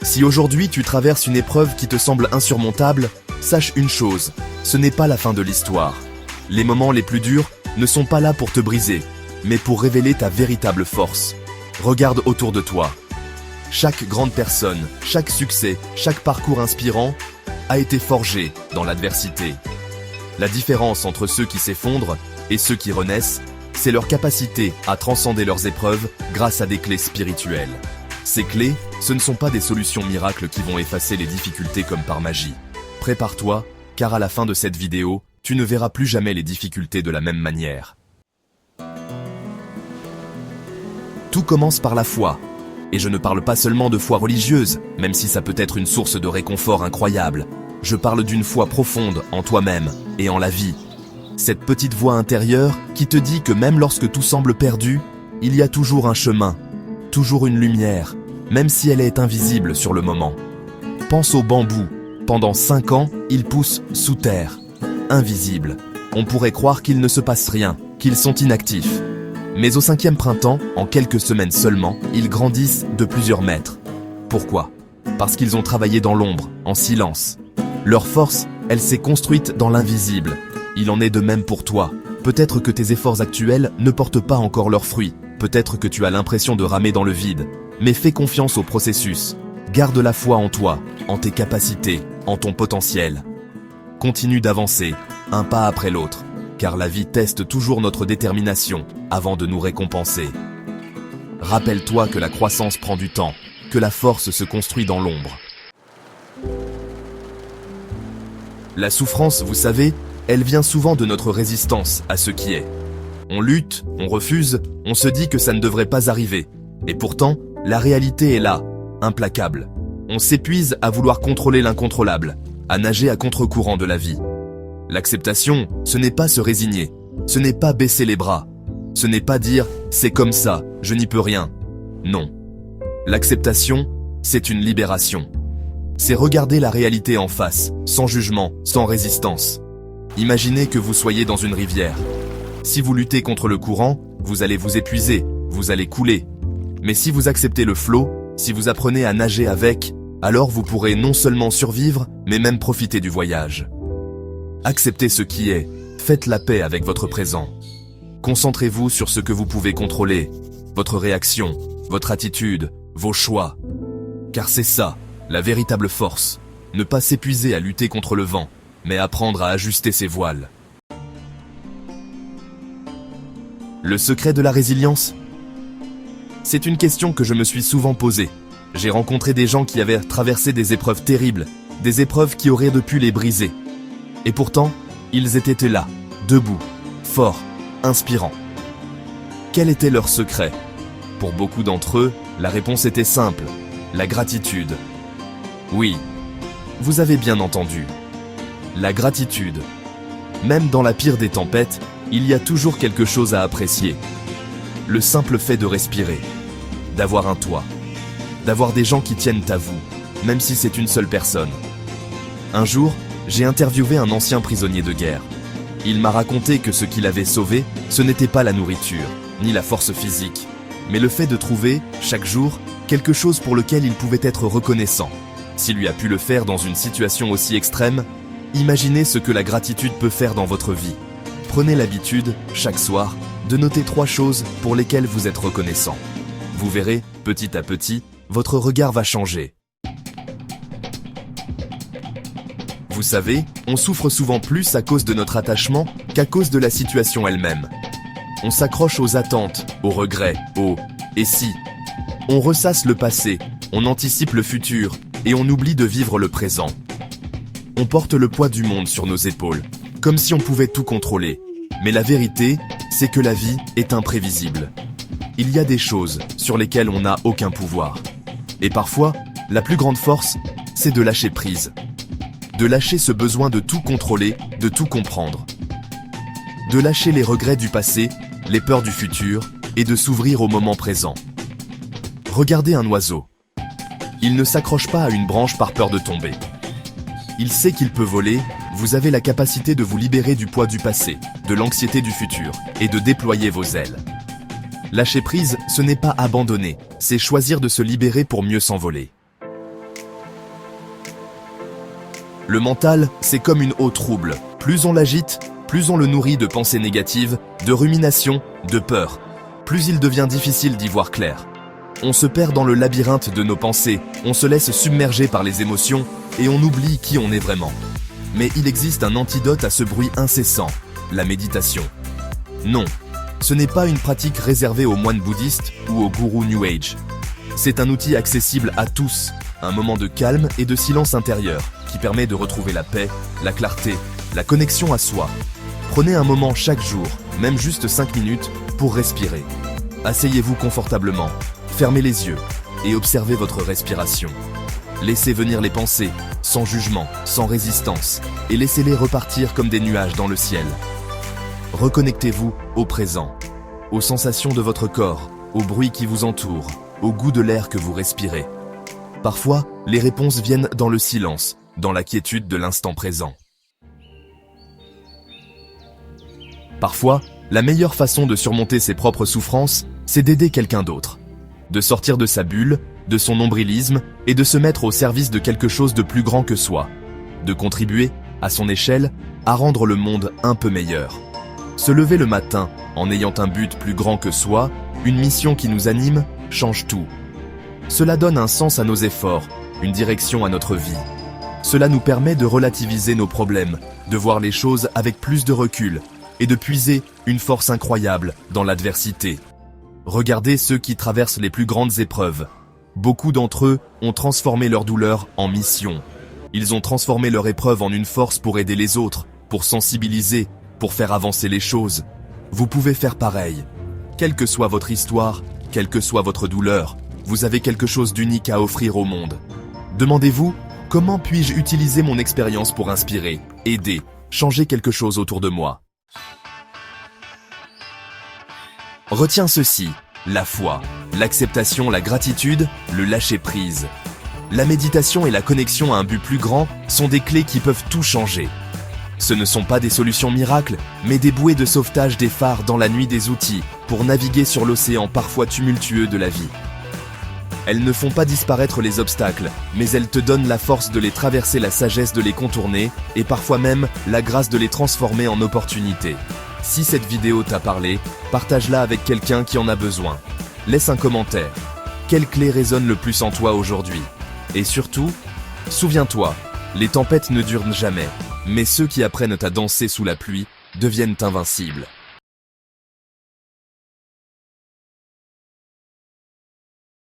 Si aujourd'hui tu traverses une épreuve qui te semble insurmontable, sache une chose, ce n'est pas la fin de l'histoire. Les moments les plus durs ne sont pas là pour te briser, mais pour révéler ta véritable force. Regarde autour de toi. Chaque grande personne, chaque succès, chaque parcours inspirant a été forgé dans l'adversité. La différence entre ceux qui s'effondrent et ceux qui renaissent, c'est leur capacité à transcender leurs épreuves grâce à des clés spirituelles. Ces clés, ce ne sont pas des solutions miracles qui vont effacer les difficultés comme par magie. Prépare-toi, car à la fin de cette vidéo, tu ne verras plus jamais les difficultés de la même manière. Tout commence par la foi. Et je ne parle pas seulement de foi religieuse, même si ça peut être une source de réconfort incroyable. Je parle d'une foi profonde en toi-même et en la vie. Cette petite voix intérieure qui te dit que même lorsque tout semble perdu, il y a toujours un chemin, toujours une lumière, même si elle est invisible sur le moment. Pense au bambou. Pendant 5 ans, il pousse sous terre, invisible. On pourrait croire qu'il ne se passe rien, qu'ils sont inactifs. Mais au 5e printemps, en quelques semaines seulement, ils grandissent de plusieurs mètres. Pourquoi? Parce qu'ils ont travaillé dans l'ombre, en silence. Leur force, elle s'est construite dans l'invisible. Il en est de même pour toi. Peut-être que tes efforts actuels ne portent pas encore leurs fruits. Peut-être que tu as l'impression de ramer dans le vide. Mais fais confiance au processus. Garde la foi en toi, en tes capacités, en ton potentiel. Continue d'avancer, un pas après l'autre. Car la vie teste toujours notre détermination avant de nous récompenser. Rappelle-toi que la croissance prend du temps, que la force se construit dans l'ombre. La souffrance, vous savez, elle vient souvent de notre résistance à ce qui est. On lutte, on refuse, on se dit que ça ne devrait pas arriver. Et pourtant, la réalité est là, implacable. On s'épuise à vouloir contrôler l'incontrôlable, à nager à contre-courant de la vie. L'acceptation, ce n'est pas se résigner, ce n'est pas baisser les bras, ce n'est pas dire « c'est comme ça, je n'y peux rien ». Non. L'acceptation, c'est une libération. C'est regarder la réalité en face, sans jugement, sans résistance. Imaginez que vous soyez dans une rivière. Si vous luttez contre le courant, vous allez vous épuiser, vous allez couler. Mais si vous acceptez le flot, si vous apprenez à nager avec, alors vous pourrez non seulement survivre, mais même profiter du voyage. Acceptez ce qui est, faites la paix avec votre présent. Concentrez-vous sur ce que vous pouvez contrôler, votre réaction, votre attitude, vos choix. Car c'est ça, la véritable force, ne pas s'épuiser à lutter contre le vent, mais apprendre à ajuster ses voiles. Le secret de la résilience? C'est une question que je me suis souvent posée. J'ai rencontré des gens qui avaient traversé des épreuves terribles, des épreuves qui auraient pu les briser. Et pourtant, ils étaient là, debout, forts, inspirants. Quel était leur secret? Pour beaucoup d'entre eux, la réponse était simple, la gratitude. Oui, vous avez bien entendu. La gratitude. Même dans la pire des tempêtes, il y a toujours quelque chose à apprécier. Le simple fait de respirer, d'avoir un toit, d'avoir des gens qui tiennent à vous, même si c'est une seule personne. Un jour, j'ai interviewé un ancien prisonnier de guerre. Il m'a raconté que ce qui l'avait sauvé, ce n'était pas la nourriture, ni la force physique, mais le fait de trouver, chaque jour, quelque chose pour lequel il pouvait être reconnaissant. S'il lui a pu le faire dans une situation aussi extrême, imaginez ce que la gratitude peut faire dans votre vie. Prenez l'habitude, chaque soir, de noter 3 choses pour lesquelles vous êtes reconnaissant. Vous verrez, petit à petit, votre regard va changer. Vous savez, on souffre souvent plus à cause de notre attachement qu'à cause de la situation elle-même. On s'accroche aux attentes, aux regrets, aux « et si ». On ressasse le passé, on anticipe le futur et on oublie de vivre le présent. On porte le poids du monde sur nos épaules, comme si on pouvait tout contrôler. Mais la vérité, c'est que la vie est imprévisible. Il y a des choses sur lesquelles on n'a aucun pouvoir. Et parfois, la plus grande force, c'est de lâcher prise. De lâcher ce besoin de tout contrôler, de tout comprendre. De lâcher les regrets du passé, les peurs du futur, et de s'ouvrir au moment présent. Regardez un oiseau. Il ne s'accroche pas à une branche par peur de tomber. Il sait qu'il peut voler, vous avez la capacité de vous libérer du poids du passé, de l'anxiété du futur, et de déployer vos ailes. Lâcher prise, ce n'est pas abandonner, c'est choisir de se libérer pour mieux s'envoler. Le mental, c'est comme une eau trouble. Plus on l'agite, plus on le nourrit de pensées négatives, de ruminations, de peurs. Plus il devient difficile d'y voir clair. On se perd dans le labyrinthe de nos pensées, on se laisse submerger par les émotions et on oublie qui on est vraiment. Mais il existe un antidote à ce bruit incessant, la méditation. Non, ce n'est pas une pratique réservée aux moines bouddhistes ou aux gourous New Age. C'est un outil accessible à tous, un moment de calme et de silence intérieur qui permet de retrouver la paix, la clarté, la connexion à soi. Prenez un moment chaque jour, même juste 5 minutes, pour respirer. Asseyez-vous confortablement, fermez les yeux et observez votre respiration. Laissez venir les pensées, sans jugement, sans résistance, et laissez-les repartir comme des nuages dans le ciel. Reconnectez-vous au présent, aux sensations de votre corps, au bruit qui vous entoure, au goût de l'air que vous respirez. Parfois, les réponses viennent dans le silence, dans la quiétude de l'instant présent. Parfois, la meilleure façon de surmonter ses propres souffrances, c'est d'aider quelqu'un d'autre. De sortir de sa bulle, de son nombrilisme et de se mettre au service de quelque chose de plus grand que soi. De contribuer, à son échelle, à rendre le monde un peu meilleur. Se lever le matin en ayant un but plus grand que soi, une mission qui nous anime, change tout. Cela donne un sens à nos efforts, une direction à notre vie. Cela nous permet de relativiser nos problèmes, de voir les choses avec plus de recul et de puiser une force incroyable dans l'adversité. Regardez ceux qui traversent les plus grandes épreuves. Beaucoup d'entre eux ont transformé leur douleur en mission. Ils ont transformé leur épreuve en une force pour aider les autres, pour sensibiliser, pour faire avancer les choses. Vous pouvez faire pareil. Quelle que soit votre histoire, quelle que soit votre douleur, vous avez quelque chose d'unique à offrir au monde. Demandez-vous, comment puis-je utiliser mon expérience pour inspirer, aider, changer quelque chose autour de moi? Retiens ceci, la foi, l'acceptation, la gratitude, le lâcher-prise. La méditation et la connexion à un but plus grand sont des clés qui peuvent tout changer. Ce ne sont pas des solutions miracles, mais des bouées de sauvetage des phares dans la nuit des outils pour naviguer sur l'océan parfois tumultueux de la vie. Elles ne font pas disparaître les obstacles, mais elles te donnent la force de les traverser, la sagesse de les contourner et parfois même la grâce de les transformer en opportunités. Si cette vidéo t'a parlé, partage-la avec quelqu'un qui en a besoin. Laisse un commentaire. Quelle clé résonne le plus en toi aujourd'hui? Et surtout, souviens-toi, les tempêtes ne durent jamais, mais ceux qui apprennent à danser sous la pluie deviennent invincibles.